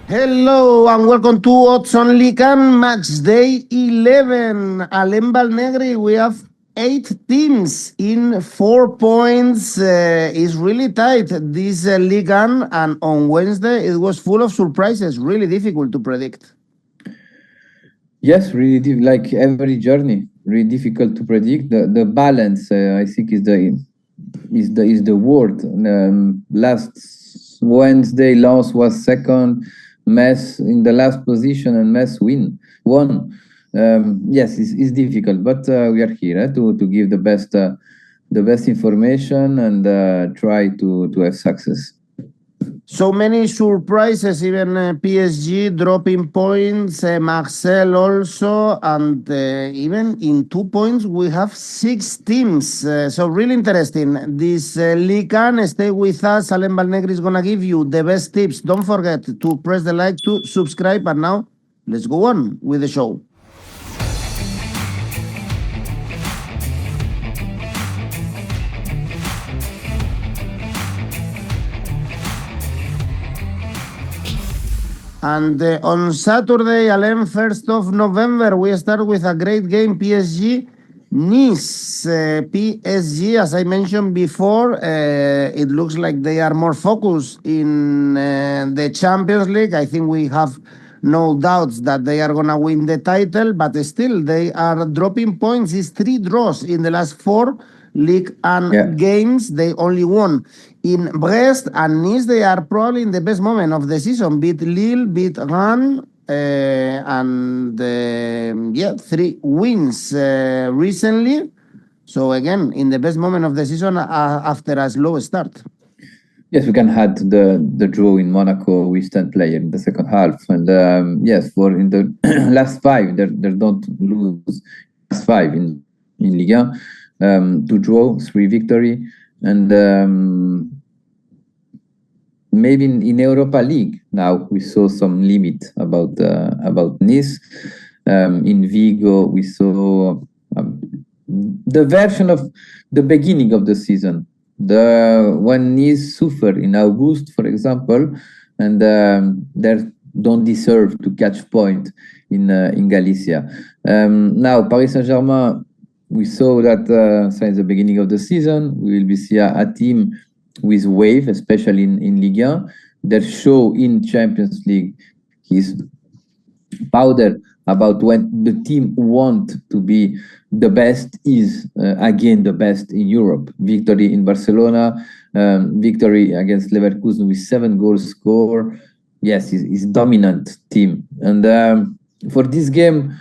Hello and welcome to Odds on Ligue Matchday 11. Alain Valnegri, we have 8 teams in 4 points. It's really tight, this Ligue 1, and on Wednesday it was full of surprises, really difficult to predict. Yes, really, like every journey, really difficult to predict. The balance, I think, is the word. Last Wednesday, Lens was second. Metz in the last position and Metz won. Yes, it's difficult, but we are here to give the best information and try to have success. So many surprises, even PSG dropping points, Marseille also, and even in 2 points we have 6 teams. So really interesting. This Ligue 1, stay with us. Alain Valnegri is going to give you the best tips. Don't forget to press the like, to subscribe, and now let's go on with the show. And on Saturday, Alain, 1st of November, we start with a great game, PSG Nice. PSG, as I mentioned before, it looks like they are more focused in the Champions League. I think we have no doubts that they are going to win the title, but still they are dropping points. It's 3 draws in the last 4 Ligue 1 games. They only won in Brest and Nice. They are probably in the best moment of the season. Beat Lille, beat Rennes, and 3 wins recently. So again, in the best moment of the season after a slow start. Yes, we can add the draw in Monaco with 10 players in the second half. And yes, for in the last 5, they don't lose. Last 5 in Ligue 1. 2 draw, 3 victory, and maybe in Europa League now we saw some limit about Nice. In Vigo we saw the version of the beginning of the season, when Nice suffered in August, for example, and they don't deserve to catch point in Galicia. Now Paris Saint-Germain, we saw that since the beginning of the season, we will be see a team with wave, especially in Ligue 1. Their show in Champions League is powder about when the team want to be the best is again the best in Europe. Victory in Barcelona, victory against Leverkusen with 7 goals score. Yes, is dominant team. And for this game,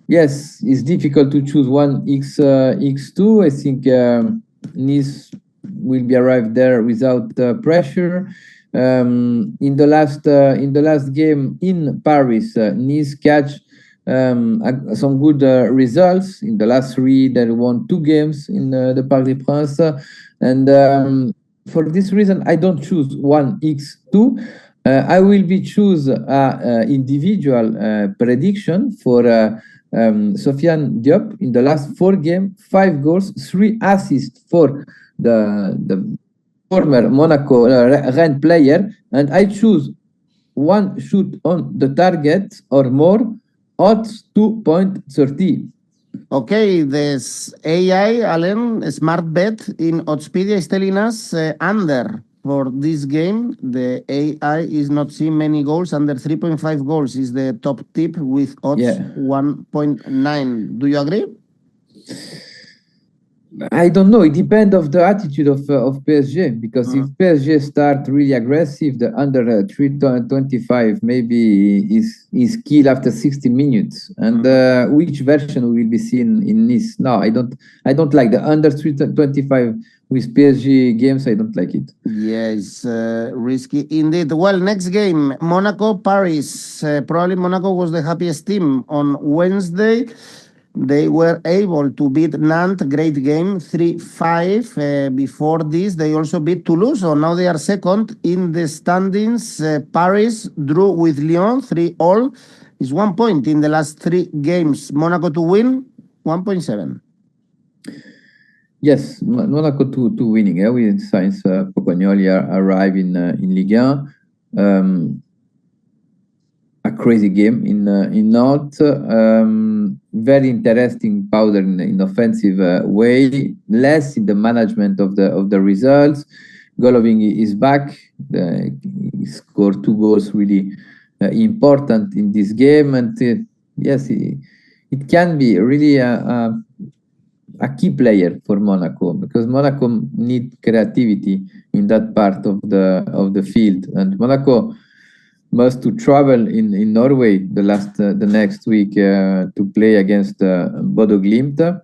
yes, it's difficult to choose one X2. I think Nice will be arrived there without pressure. In the last game in Paris, Nice catch some good results. In the last 3, they won 2 games in the Parc des Princes, and for this reason, I don't choose one X2. I will be choose individual prediction for Sofiane Diop in the last 4 games, 5 goals, 3 assists for the former Monaco Rennes player, and I choose 1 shoot on the target or more, odds 2.30. Okay, this AI, Alain, smart bet in Oddspedia is telling us under for this game. The AI is not seeing many goals. Under 3.5 goals is the top tip with odds 1.9. Do you agree? I don't know. It depends of the attitude of PSG, because if PSG start really aggressive, the under 3.25 maybe is killed after 60 minutes. And which version we will be seeing in Nice? No, I don't like the under 3.25 with PSG games. I don't like it. Yes, risky indeed. Well, next game, Monaco Paris. Probably Monaco was the happiest team on Wednesday. They were able to beat Nantes, great game, 3-5. Before this, they also beat Toulouse, so now they are second in the standings. Paris drew with Lyon, 3-3. Is 1 point in the last 3 games. Monaco to win, 1.7. Yes, Monaco to winning. Since Pocognoli arrived in Ligue 1. a crazy game in Nantes. Very interesting powder in offensive way, less in the management of the results. 𝗀𝗵𝗄 is back. He scored 2 goals really important in this game, and yes, it can be really a key player for Monaco, because Monaco need creativity in that part of the field, and Monaco must to travel in Norway the next week to play against 𝗀𝗲𝗀𝗀'𝘀.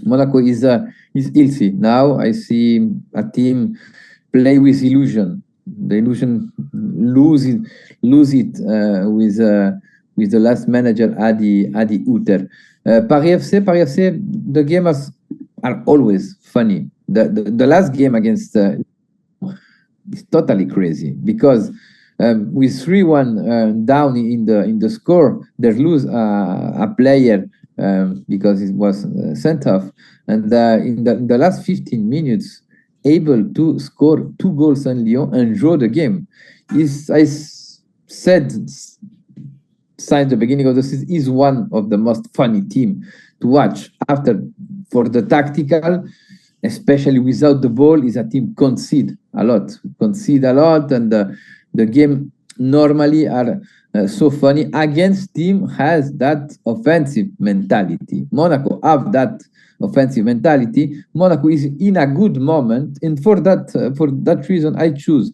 Monaco is 𝗀𝗲𝗄. Now I see a team play with illusion. The illusion lose it with the last manager 𝗀𝗲𝗄. Paris FC, the games are always funny. The last game against is totally crazy, because with 3-1 down in the score, they lose a player because it was sent off, and in the last 15 minutes, able to score 2 goals in Lyon and draw the game. I said since the beginning of the season, is one of the most funny team to watch. For the tactical, especially without the ball, is a team concede a lot, and the game normally are so funny. Against team has that offensive mentality. Monaco have that offensive mentality. Monaco is in a good moment, and for that reason, I choose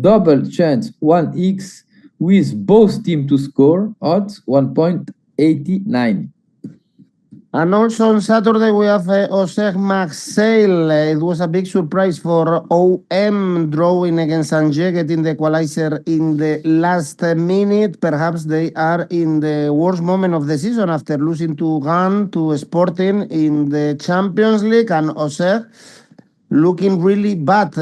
double chance 1x with both teams to score odds 1.89. And also on Saturday, we have Auxerre Marseille. It was a big surprise for OM drawing against Angers, getting the equalizer in the last minute. Perhaps they are in the worst moment of the season after losing to Rennes, to Sporting in the Champions League. And Auxerre looking really bad.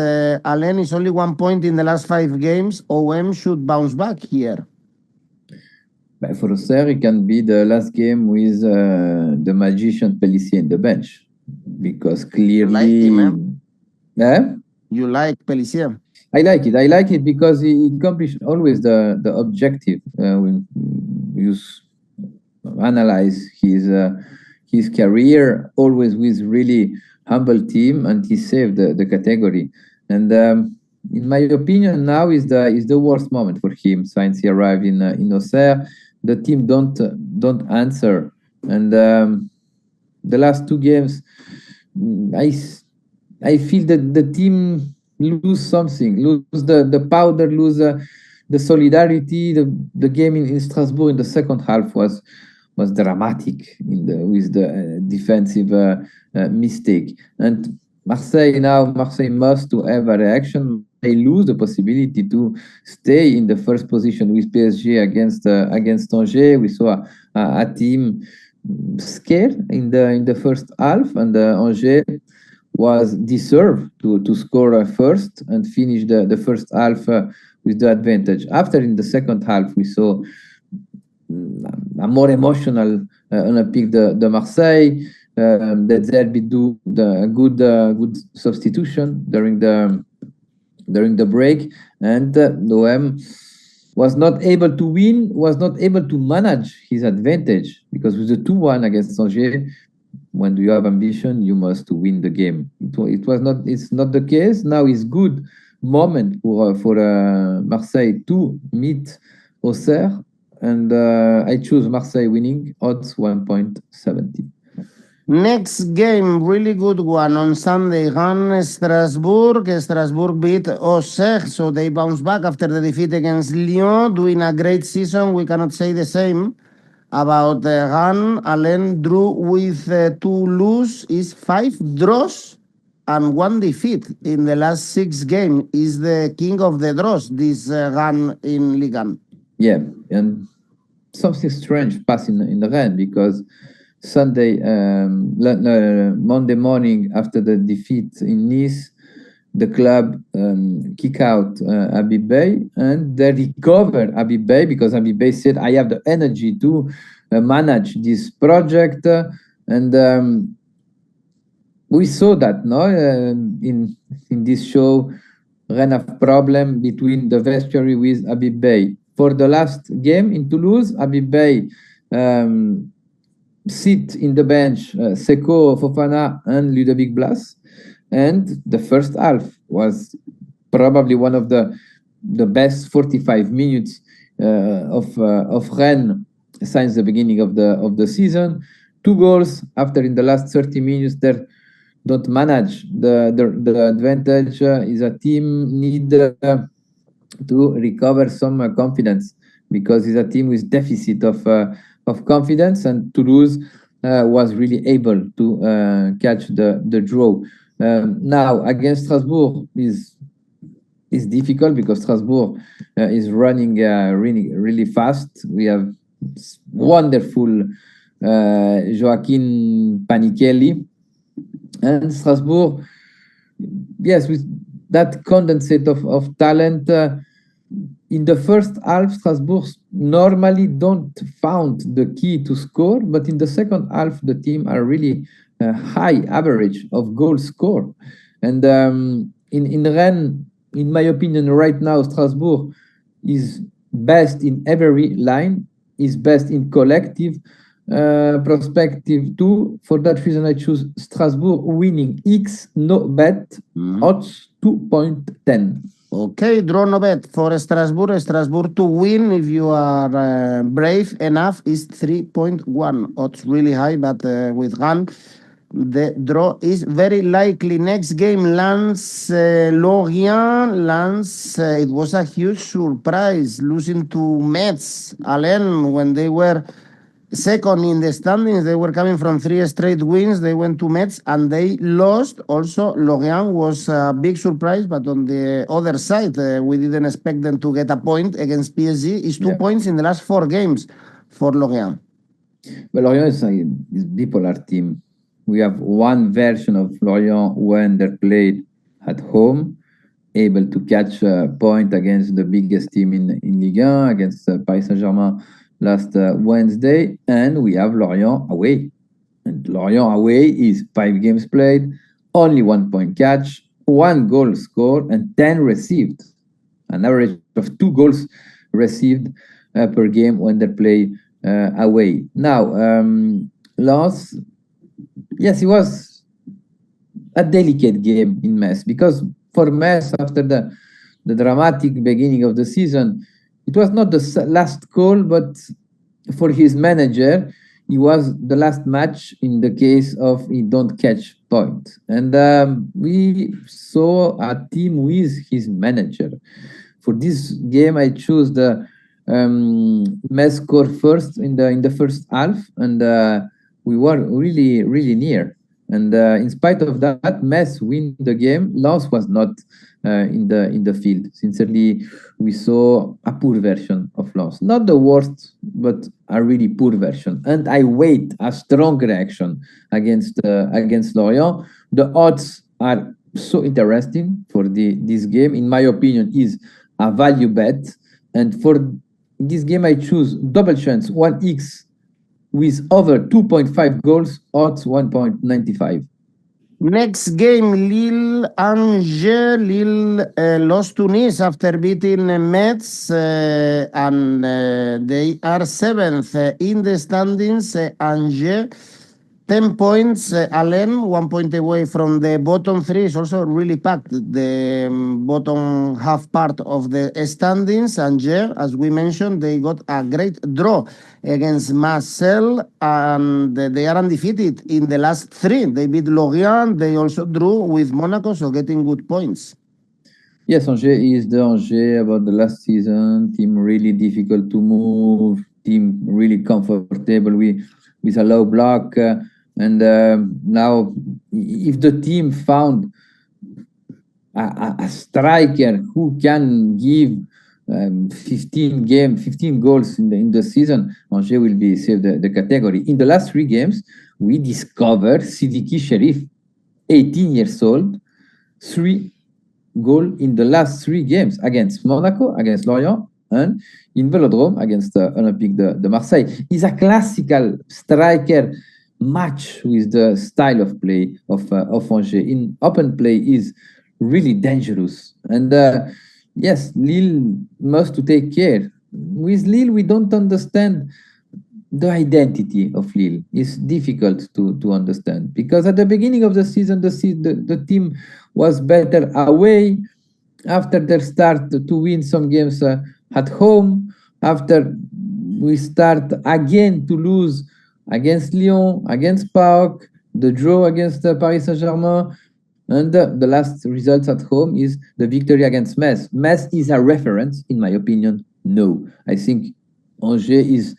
Alain is only 1 point in the last 5 games. OM should bounce back here. For Auxerre, it can be the last game with the magician 𝗀𝗻cie in the bench, because clearly... You like him, You like 𝗀𝗻cie? I like it because he accomplished always the objective. When you analyze his career, always with really humble team, and he saved the category. And in my opinion, now is the worst moment for him since he arrived in Auxerre. The team don't answer, and the last 2 games, I feel that the team lose something, lose the powder, lose the solidarity. The game in Strasbourg in the second half was dramatic with the defensive mistake. And Marseille must to have a reaction. They lose the possibility to stay in the first position with PSG against Angers. We saw a team scared in the first half, and Angers was deserved to score first and finish the first half with the advantage. After, in the second half, we saw a more emotional Olympique de Marseille. That 𝗀𝗲𝗄 do a good substitution during the break, and the OM was not able to win, was not able to manage his advantage, because with the 2-1 against Angers, when you have ambition, you must win the game. It's not the case. Now is good moment for Marseille to meet Auxerre, and I choose Marseille winning odds 1.70. Next game, really good one on Sunday. Rennes Strasbourg. Strasbourg beat Auxerre, so they bounce back after the defeat against Lyon, doing a great season. We cannot say the same about Rennes. Alain drew with Toulouse, is 5 draws and 1 defeat in the last 6 games. Is the king of the draws, this Rennes in Ligue. Yeah, and something strange passing in the Rennes, because Monday morning after the defeat in Nice, the club kick out 𝗵𝗲𝗄𝗀, and they recover 𝗵𝗲𝗄𝗀, because 𝗵𝗲𝗄𝗀 said, I have the energy to manage this project, and we saw that in this show. Rennes have problem between the vestiary with 𝗵𝗲𝗄𝗀. for the last game in Toulouse. 𝗵𝗲'𝗀 sit in the bench 𝗀𝗀, Fofana, and 𝘀𝗵𝗵𝗀'𝘀. And the first half was probably one of the best 45 minutes of Rennes since the beginning of the season. 2 goals after in the last 30 minutes. They don't manage the advantage. Is a team need to recover some confidence, because it's a team with deficit of confidence, and Toulouse was really able to catch the draw. Now against Strasbourg is difficult, because Strasbourg is running really fast. We have wonderful 𝗀𝗵𝗀𝗀𝗀, and Strasbourg, yes, with that condensate of talent. In the first half, Strasbourg normally don't found the key to score, but in the second half, the team are really high average of goals scored. And in Rennes, in my opinion, right now, Strasbourg is best in every line, is best in collective perspective too. For that reason, I choose Strasbourg winning X no bet odds 2.10. Okay, draw no bet for Strasbourg. Strasbourg to win, if you are brave enough, is 3.1. Odds really high, but with Rennes, the draw is very likely. Next game, Lens Lorient. Lens, it was a huge surprise losing to Metz. Alain, when they were second in the standings, they were coming from 3 straight wins. They went to Metz and they lost. Also, Lorient was a big surprise, but on the other side, we didn't expect them to get a point against PSG. It's 2 points in the last 4 games for Lorient. But Lorient is a bipolar team. We have one version of Lorient when they played at home, able to catch a point against the biggest team in Ligue 1, against Paris Saint-Germain last Wednesday, and we have Lorient away. And Lorient away is 5 games played, only 1 point catch, 1 goal scored, and 10 received. An average of 2 goals received per game when they play away. Now, loss, yes, it was a delicate game in Metz, because for Metz, after the dramatic beginning of the season, it was not the last call, but for his manager, it was the last match in the case of he don't catch point. And we saw a team with his manager. For this game, I choose the Metz score first in the first half, and we were really near. And in spite of that, Metz win the game. Loss was not in the field. Sincerely, we saw a poor version of loss. Not the worst, but a really poor version. And I wait a strong reaction against Lorient. The odds are so interesting for this game. In my opinion, is a value bet. And for this game, I choose double chance 1x with over 2.5 goals, odds 1.95. Next game, Lille Angers. Lille lost to Nice after beating Metz, and they are 7th in the standings. Angers, 10 points. Alain, 1 point away from the bottom 3. Is also really packed, the bottom half part of the standings. Angers, as we mentioned, they got a great draw against Marseille, and they are undefeated in the last 3. They beat Lorient. They also drew with Monaco, so getting good points. Yes, Angers is the Angers about the last season. Team really difficult to move. Team really comfortable with a low block. And now, if the team found a striker who can give 15 goals in the season, Angers will be saved the category. In the last 3 games, we discovered Sidiki Cherif, 18 years old, 3 goals in the last 3 games against Monaco, against Lorient, and in Velodrome against Olympique de Marseille. He's a classical striker, match with the style of play of Angers. In open play is really dangerous. And yes, Lille must to take care. with Lille, we don't understand the identity of Lille. It's difficult to understand because at the beginning of the season, the team was better away. After their start to win some games at home, after we start again to lose against Lyon, against PAOK, the draw against Paris Saint-Germain, and the last results at home is the victory against Metz. Metz is a reference, in my opinion. No, I think Angers is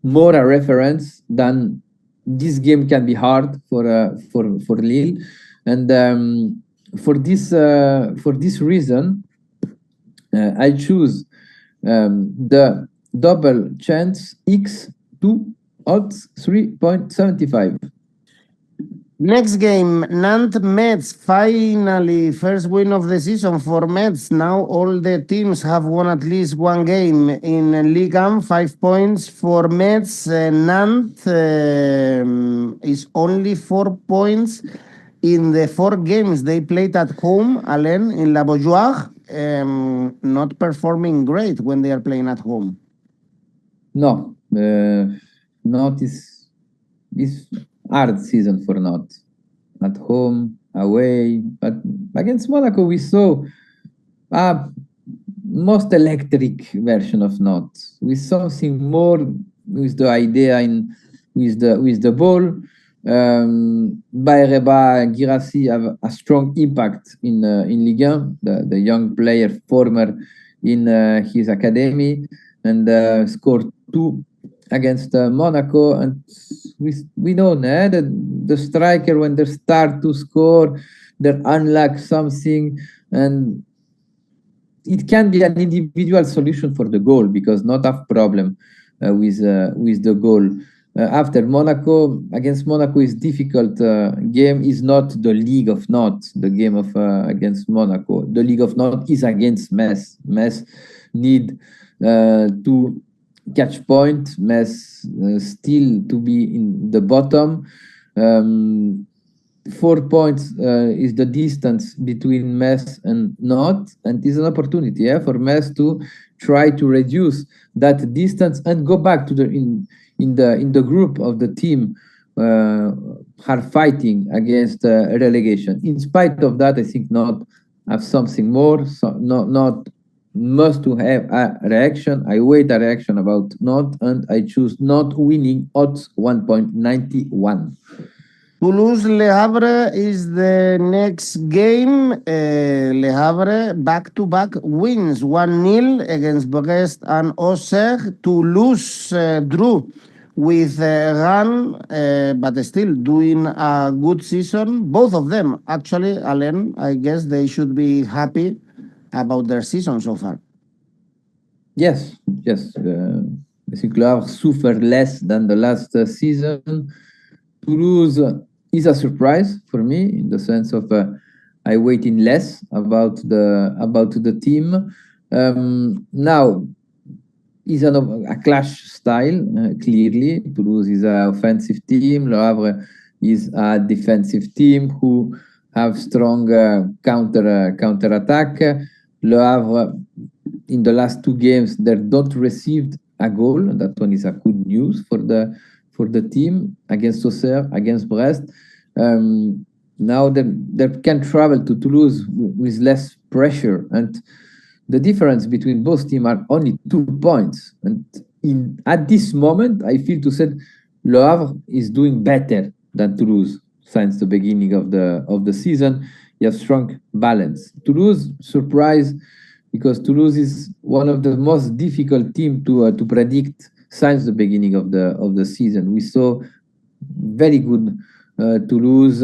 more a reference than this game can be hard for Lille, and for this reason, I choose the double chance X2 odds 3.75. Next game, Nantes Metz. Finally, first win of the season for Metz. Now all the teams have won at least one game in Ligue 1, 5 points for Metz. Nantes is only 4 points in the 4 games they played at home, Alain, in La Beaujoire. Not performing great when they are playing at home. No, not is hard season for Nantes. At home, away, but against Monaco we saw a most electric version of Nantes, with something more, with the idea with the ball. 𝗀𝗲𝗿𝗀𝗻𝘀 have a strong impact in Ligue 1, the young player former in his academy, and scored 2 against Monaco. And we know that the striker, when they start to score, they unlock something, and it can be an individual solution for the goal, because not have problem with the goal. After Monaco, against Monaco is difficult game, is not the League of Nantes, the game of against Monaco. The League of Nantes is against Metz. Metz need to catch point. Metz still to be in the bottom. 4 points is the distance between Metz and Nantes, and is an opportunity for Metz to try to reduce that distance and go back to in the group of the team are fighting against relegation. In spite of that, I think Nantes have something more. So not must to have a reaction. I wait a reaction about Nantes, and I choose not winning odds 1.91. Toulouse-Le Havre is the next game. Le Havre back-to-back wins, 1-0 against Brest and Auxerre. Toulouse drew with Rennes, but still doing a good season. Both of them, actually, Alain, I guess they should be happy about their season so far. Yes. I think Le Havre suffered less than the last season. Toulouse is a surprise for me, in the sense of I waiting less about the team. Now is a clash style, clearly. Toulouse is an offensive team. Le Havre is a defensive team who have strong counter attack. Le Havre in the last 2 games they don't received a goal. That one is a good news for the team against Auxerre, against Brest. Now they can travel to Toulouse with less pressure, and the difference between both teams are only 2 points. And at this moment, I feel to say Le Havre is doing better than Toulouse since the beginning of the season. You have strong balance. Toulouse surprise, because Toulouse is one of the most difficult teams to predict since the beginning of the season. We saw very good Toulouse,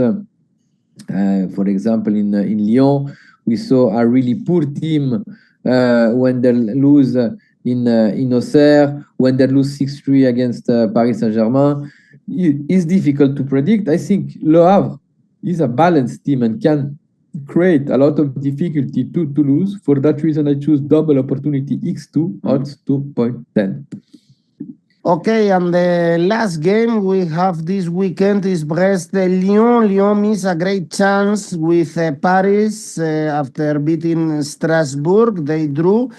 for example, in Lyon. We saw a really poor team when they lose in Auxerre, when they lose 6-3 against Paris Saint-Germain. It's difficult to predict. I think Le Havre is a balanced team and can create a lot of difficulty to Toulouse. For that reason, I choose double opportunity X2 odds 2.10. Okay, and the last game we have this weekend is Brest-Lyon. Lyon missed a great chance with Paris after beating Strasbourg. They drew.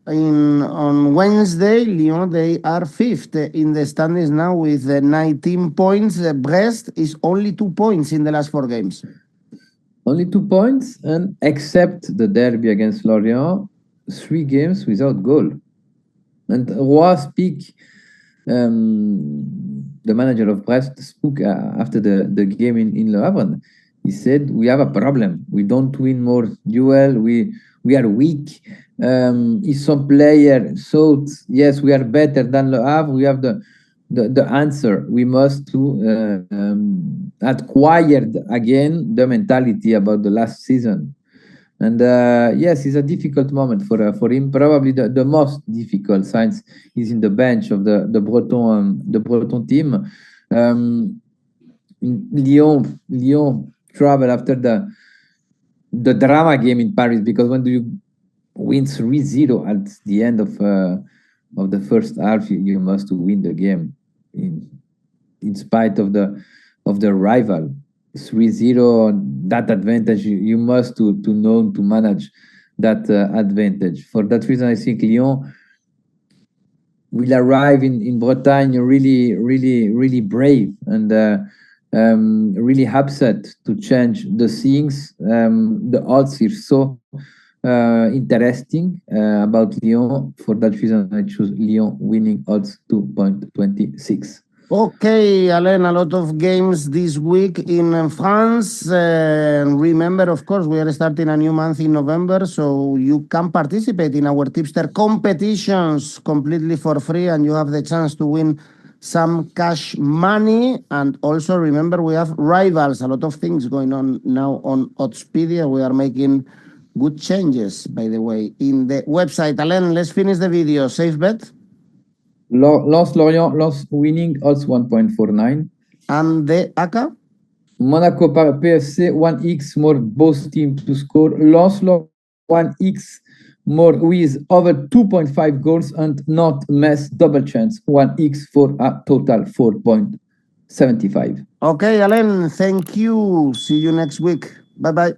on Wednesday, Lyon, they are fifth in the standings now with 19 points. Brest is only 2 points in the last 4 games. Only 2 points, and except the derby against Lorient, 3 games without goal. And 𝗀𝗲𝗄𝗀, the manager of Brest, spoke after the game in Le Havre. He said, "We have a problem. We don't win more duel. We are weak. If some player thought, yes, we are better than Le Havre, we have the answer. We must acquire again the mentality about the last season." And yes, it's a difficult moment for him. Probably the most difficult, since he's in the bench of the Breton team. Lyon travel after the drama game in Paris, because when do you win 3-0 at the end of the first half, you must win the game in spite of the rival. 3-0, that advantage, you must to know to manage that advantage. For that reason, I think Lyon will arrive in Bretagne really brave and really upset to change the things. The odds are so interesting about Lyon. For that reason, I choose Lyon winning odds 2.26. Okay, Alain, a lot of games this week in France. Remember, of course, we are starting a new month in November, so you can participate in our tipster competitions completely for free, and you have the chance to win some cash money. And also remember, we have rivals, a lot of things going on now on Oddspedia. We are making good changes, by the way, in the website. Alain, let's finish the video. Safe bet? Lorient, winning odds 1.49. And the ACCA? Monaco PFC 1x more, both teams to score. Lorient 1x more with over 2.5 goals, and not Metz double chance 1x for a total 4.75. Okay, Alain, thank you. See you next week. Bye-bye.